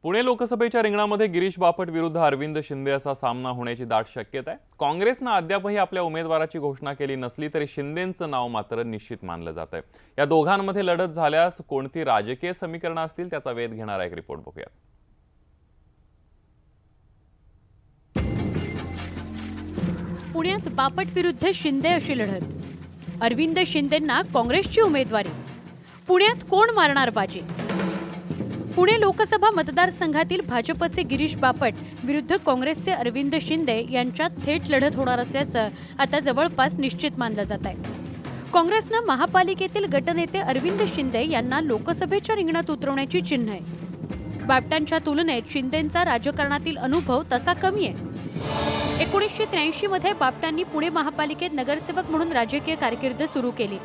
पुणे लोकसभेच्या रिंगणामध्ये गिरीश बापट विरुद्ध अरविंद शिंदे असा सामना होण्याची दाट शक्यता आहे। काँग्रेसने अद्यापही आपल्या उमेदवाराची घोषणा केली नसली तरी शिंदेंचं नाव मात्र निश्चित मानलं जात आहे। या दोघांमध्ये लढत झाल्यास कोणती राजकीय समीकरणं असतील त्याचा वेध घेणारा एक रिपोर्ट बघूया। पुण्यात बापट विरुद्ध शिंदे अशी लढत। अरविंद शिंदेंना काँग्रेसची उमेदवारी। पुण्यात कोण मारणार बाजी? पुणे लोकसभा मतदारसंघातील भाजपचे गिरीश बापट विरुद्ध काँग्रेसचे अरविंद शिंदे यांच्यात थेट लढत होणार असल्याचं आता जवळपास निश्चित मानलं जात आहे। काँग्रेसनं महापालिकेतील गटनेते अरविंद शिंदे यांना लोकसभेच्या रिंगणात उतरवण्याची चिन्ह आहे। बापटांच्या तुलनेत शिंदेंचा राजकारणातील अनुभव तसा कमी आहे। 1983 मध्ये बापटांनी पुणे महापालिकेत नगरसेवक म्हणून राजकीय कारकीर्द सुरू केली।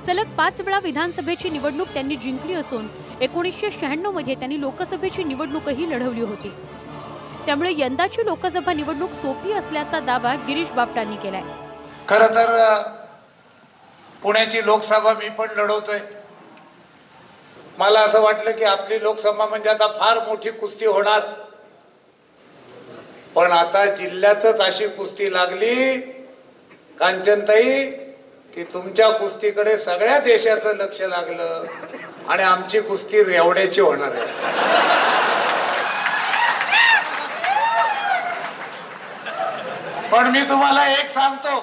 सलग 5 वेळा विधानसभेची निवडणूक त्यांनी जिंकली असून 1996 मध्ये त्यांनी लोकसभेची निवडणूकही लढवली होती। त्यामुळे यंदाची लोकसभा निवडणूक सोपी असल्याचा दावा गिरीश बापटांनी केलाय। खरं तर पुण्याची लोकसभा मी पण लढवतोय। मला असं वाटलं की आपली लोकसभा म्हणजे आता फार मोठी कुस्ती होणार, पण आता जिल्ह्यातच अशी कुस्ती लागली कांचनताई की तुमच्या कुस्तीकडे सगळ्या देशाचं लक्ष लागलं आणि आमची कुस्ती रेवड्याची होणार आहे। पण मी तुम्हाला एक सांगतो,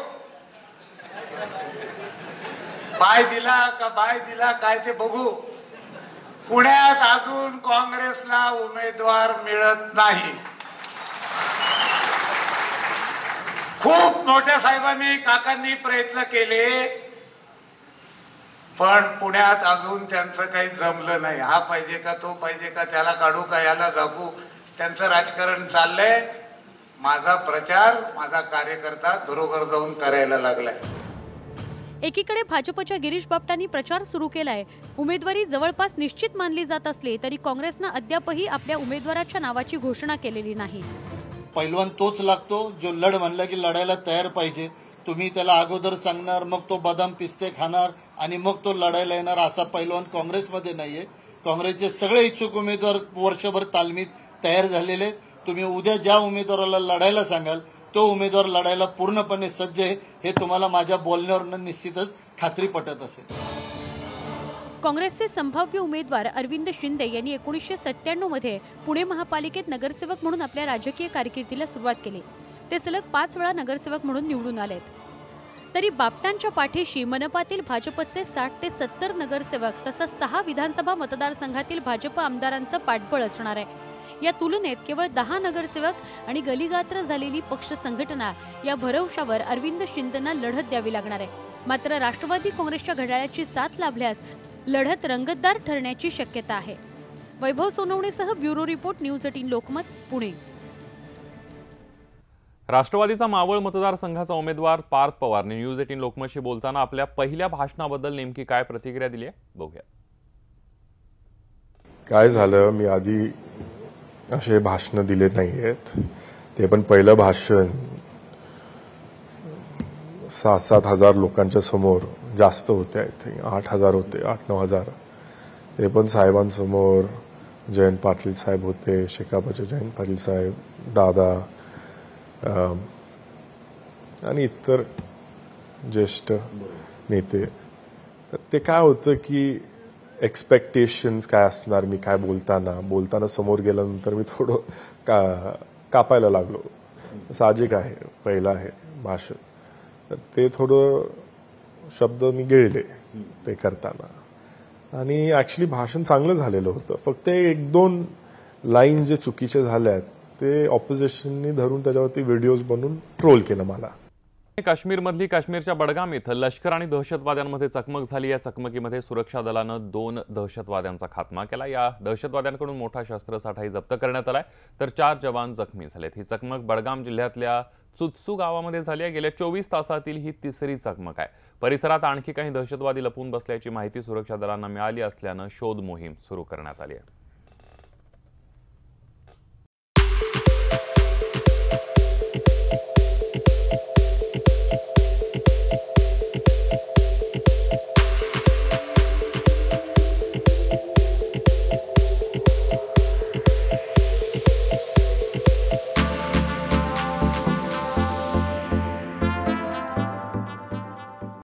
पाय दिला का बाय दिला काय ते बघू। पुण्यात अजून काँग्रेसला उमेदवार मिळत नाही। खूप मोठ्या साहेबांनी काकांनी प्रयत्न केले, पण पुण्यात अजून त्यांचं काही जमलं नाही। हा पाहिजे का तो पाहिजे का, त्याला काढू का याला जागू, त्यांचं राजकारण चाललंय। माझा प्रचार माझा कार्यकर्ता घरोघर जाऊन करायला लागलाय। एकीकडे भाजपच्या गिरीश बापटांनी प्रचार सुरू केलाय। उमेदवारी जवळपास निश्चित मानली जात असली तरी काँग्रेसनं अद्यापही आपल्या उमेदवाराच्या नावाची घोषणा केलेली नाही। पैलवान तोच लागतो जो लढ म्हणला की लढायला तयार पाहिजे। तुम्ही त्याला अगोदर सांगणार, मग तो बदाम पिस्ते खाणार आणि मग तो लढायला येणार, असा पैलवान काँग्रेसमध्ये नाहीये। काँग्रेसचे सगळे इच्छुक उमेदवार वर्षभर तालमीत तयार झालेले आहेत। तुम्ही उद्या ज्या उमेदवाराला लढायला सांगाल तो उमेदवार लढायला पूर्णपणे सज्ज आहे, हे तुम्हाला माझ्या बोलण्यावरून निश्चितच खात्री पटत असेल। काँग्रेसचे संभाव्य उमेदवार अरविंद शिंदे यांनी 1997 मध्ये पुणे महापालिकेत नगरसेवक म्हणून आपल्या राजकीय कारकिर्दीला सुरुवात केली। ते सलग 5 वेळा नगरसेवक म्हणून निवडून आलेत। तरी बापटांच्या पाठीशी मनपातील भाजपचे 60 ते 70 नगरसेवक तसंच 6 विधानसभा मतदारसंघातील भाजप आमदारांचं पाठबळ असणार आहे। या तुलनेत केवळ 10 नगरसेवक आणि गलीगात्र झालेली पक्ष संघटना या भरवशावर अरविंद शिंदेंना लढत द्यावी लागणार आहे। मात्र राष्ट्रवादी काँग्रेसच्या घड्याळाची साथ लाभल्यास लढत रंगतदार ठरण्याची शक्यता आहे। वैभव सोनवणेसह bureau report, news 18 Lokmat, Pune. राष्ट्रवादीचा मावळ मतदारसंघाचा उमेदवार पार्थ पवारने न्यूज 18 लोकमतशी बोलताना आपल्या पहिल्या भाषणाबद्दल नेमकी काय प्रतिक्रिया दिली आहे बघूया। काय झालं, मी आधी असे भाषण दिले नाहीयेत। ते पण पहिलं भाषण 7-7 हजार लोकांच्या समोर, जास्त होते, आय थिंक 8,000 होते, 8-9 हजार। ते पण साहेबांसमोर, जयंत पाटील साहेब होते, शेकापचे जयंत पाटील साहेब, दादा आणि इतर ज्येष्ठ नेते। तर ते काय होतं की एक्सपेक्टेशन्स काय असणार, मी काय बोलताना समोर गेल्यानंतर मी थोडं कापायला लागलो। साहजिक आहे, पहिलं आहे भाषण, तर ते थोडं शब्द मी गिळले ते करताना। आणि ऍक्च्युली भाषण चांगलं झालेलं होतं, फक्त 1-2 लाईन जे चुकीचे झाल्यात ते ऑपोजिशननी धरून त्याच्यावरती व्हिडिओज बनवून ट्रोल केलं मला। काश्मीरमधली काश्मीरच्या बडगाम इथं लष्कर आणि दहशतवाद्यांमध्ये चकमक झाली। या चकमकीमध्ये सुरक्षा दलानं 2 दहशतवाद्यांचा खात्मा केला। या दहशतवाद्यांकडून मोठा शस्त्रसाठाही जप्त करण्यात आलाय, तर 4 जवान जखमी झालेत। ही चकमक बडगाम जिल्ह्यातल्या चुत्सू गावामध्ये झाली आहे। गेल्या 24 तासातील ही तिसरी चकमक आहे। परिसरात आणखी काही दहशतवादी लपून बसल्याची माहिती सुरक्षा दलांना मिळाली असल्यानं शोध मोहीम सुरू करण्यात आली आहे।